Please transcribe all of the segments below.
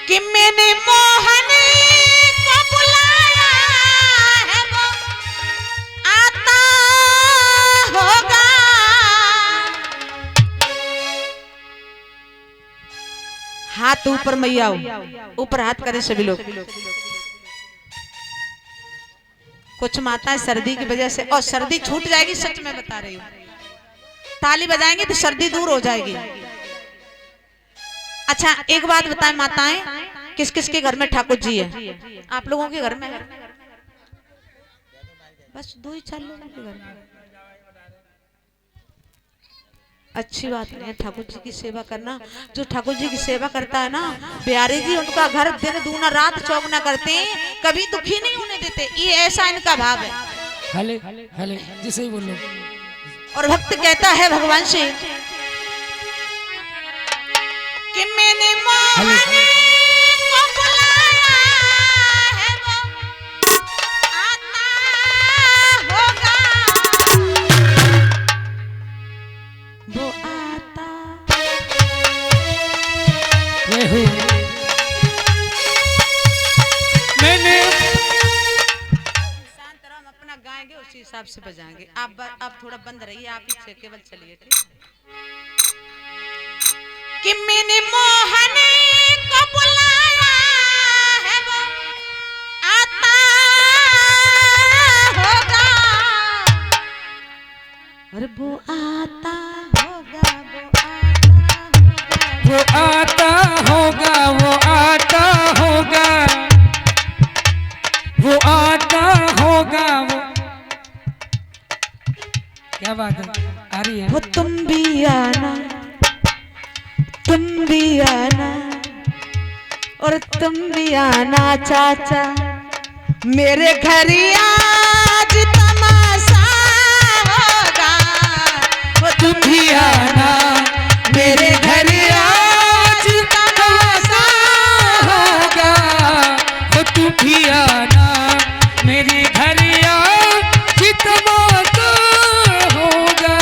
कि मैंने मोहन को बुलाया है वो आता होगा। हाथ ऊपर मैया, ऊपर हाथ करें सभी लोग। कुछ माताएं सर्दी की वजह से, और सर्दी छूट जाएगी, सच में बता रही हूँ, ताली बजाएंगे तो सर्दी दूर हो जाएगी। अच्छा एक बात बताएं माताएं, किस किस के घर में ठाकुर जी है? आप लोगों के घर में है? बस 2 ही 4 लोगों के घर में। अच्छी बात नहीं है ठाकुर जी की सेवा करना। जो ठाकुर जी की सेवा करता है ना प्यारे जी, उनका घर दिन दूना रात चौगुना करते हैं, कभी दुखी नहीं होने देते। ये ऐसा इनका भाव है। हले हले जिसे ही बोलो। और भक्त कहता है भगवान से कि मैंने मोहन को बुलाया है वो आता होगा, वो आता। मैंने शांत रहो, हम अपना गाएंगे उसी हिसाब से बजाएंगे। आप थोड़ा बंद रहिए, आप ही केवल चलिए, ठीक है? कि मैंने मोहन को बुलाया है वो आता होगा, और वो आता होगा, वो आता होगा, वो आता होगा, वो आता होगा, वो क्या बात है, आ रही है। वो तुम भी आना, तुम भी आना, और तुम भी आना चाचा मेरे घर आज तमाशा होगा। वो तुम भी आना मेरे घर आज तमाशा होगा, वो तू भी आना मेरे घर आज तमाशा होगा।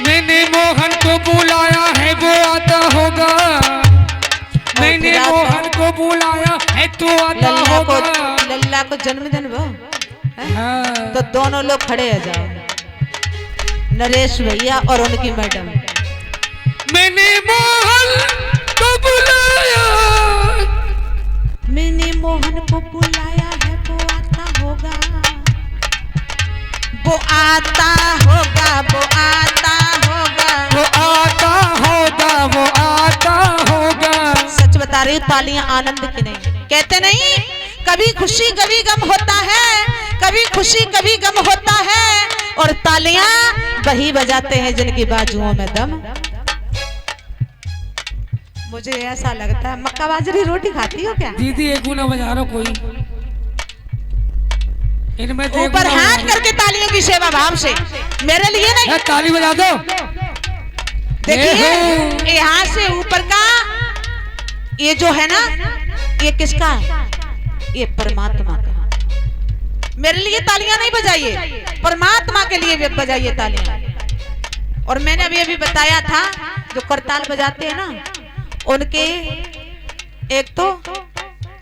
मैंने मोहन को बुलाया है वो आता होगा, मैंने मोहन को बुलाया है तो आता होगा। लल्ला को जन्मदिन वो हाँ। तो दोनों लोग खड़े आ जाओ, नरेश भैया और उनकी मैडम। मैंने मोहन को बुलाया, मैंने मोहन को बुलाया है वो आता होगा, वो आता होगा, वो आता होगा, वो आता होगा, वो आता होगा। सच बता रही हूँ, तालियां आनंद की नहीं, कहते नहीं कभी खुशी कभी गम होता है, कभी खुशी कभी गम होता है, और तालियां वही बजाते हैं जिनकी बाजुओं में दम। मुझे ऐसा लगता है, मक्का बाजरी रोटी खाती हो क्या? दीदी एक गुना बजा रहा कोई, इनमें ऊपर हाथ करके तालियों की सेवा भाव से, मेरे लिए नहीं। ताली बजा दो। देखिए यहाँ से ऊपर का ये जो है ना, ये किसका है? ये परमात्मा का। मेरे लिए तालियां नहीं बजाइए, परमात्मा के लिए बजाइए तालियां। और मैंने अभी अभी बताया था, जो करताल बजाते हैं ना, उनके एक तो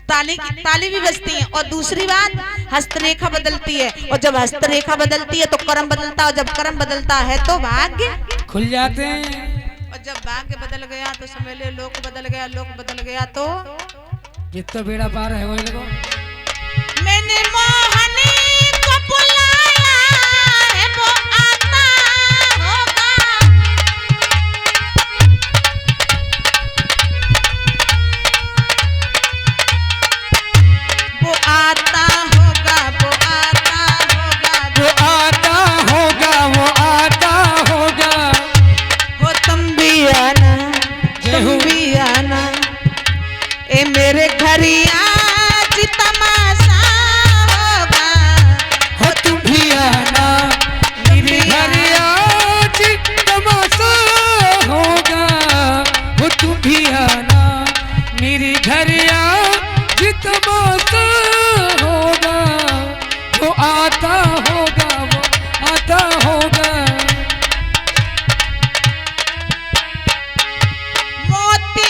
ताली भी बजती है, और दूसरी बात हस्तरेखा बदलती है, और जब हस्तरेखा बदलती है तो कर्म बदलता है, और जब कर्म बदलता है तो भाग्य खुल जाते हैं। और जब भाग्य बदल गया तो समझ ले लोक बदल गया, लोक बदल गया तो जितना बेड़ा पार है वही लोगों। मैंने मोहन को बुलाया है वो आता होगा, वो आता होगा, वो आता होगा, वो आता होगा, वो आता होगा। वो तुम भी आना, तुम भी आना, ए मेरे घर आज तमाशा होगा। हो तुम भी आना मेरे घर आज तमाशा होगा, हो तुम भी आना मेरे घर आज तमाशा होगा। वो आता होगा, वो आता होगा। मोती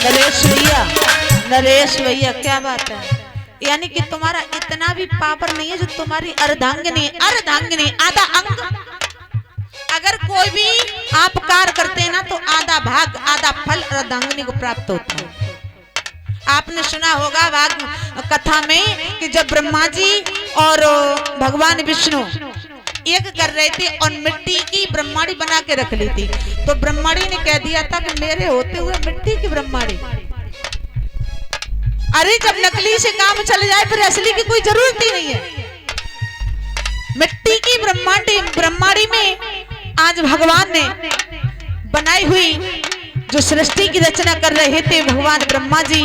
नरेश भैया क्या बात है। यानी कि तुम्हारा इतना भी पावर नहीं है जो तुम्हारी अर्धांगिनी आधा अंग, अगर कोई भी आप कार्य करते हैं ना तो आधा भाग आधा फल अर्धांगिनी को प्राप्त होता है। आपने सुना होगा भाग कथा में कि जब ब्रह्मा जी और भगवान विष्णु एक कर रहे थे और मिट्टी की ब्रह्मांडी बना के रख ली थी, तो ब्रह्मांडी ने कह दिया था कि मेरे होते हुए मिट्टी की ब्रह्मांडी। अरे जब नकली से काम चल जाए फिर असली की कोई जरूरत ही नहीं है। मिट्टी की ब्रह्मांडी में आज भगवान ने बनाई हुई जो सृष्टि की रचना कर रहे थे भगवान ब्रह्मा जी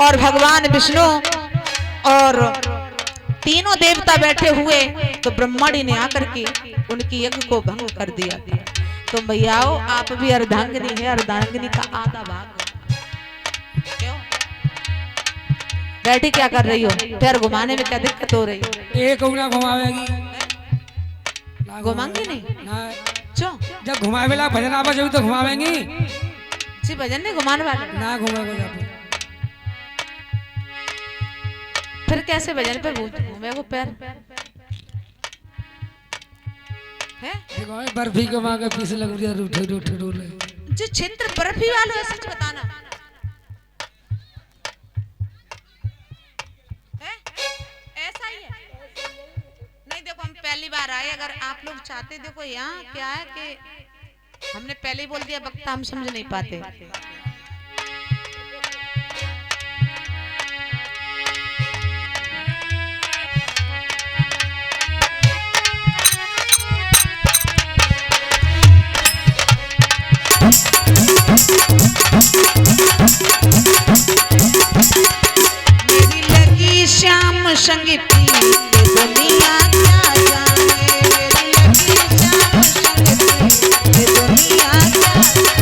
और भगवान विष्णु और तीनों देवता बैठे हुए, तो ब्रह्मांडी ने आकर के उनकी यज्ञ को भंग कर दिया। तो भैयाओ आप भी अर्धांगिनी है, अर्धांगिनी का आधा भाग। क्यों बैठी क्या कर रही हो? पैर घुमाने में क्या दिक्कत हो रही है? एक उंगला घुमावेगी, घुमाएंगे नहीं ना। क्यों? जब घुमावे ला भजन आवा जब तो घुमावेंगी जी, भजन नहीं घुमाने वाले ना घुमाएगा जब। फिर कैसे भजन पे घूमेगो पैर है? देखो बर्फी के मांगे पीस लग रही है, रूठे रूठे डोले। जो क्षेत्र बर्फी वालों है सच बताना है? ऐसा ही है। नहीं देखो हम पहली बार आए, अगर आप लोग चाहते, देखो यहाँ क्या है कि हमने पहले ही बोल दिया वक्ता हम समझ नहीं पाते। मेरी लगी श्याम संग प्रीत दुनिया क्या जाने, मेरी लगी श्याम संग प्रीत दुनिया क्या जाने।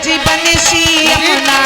बाजी बंसी अपना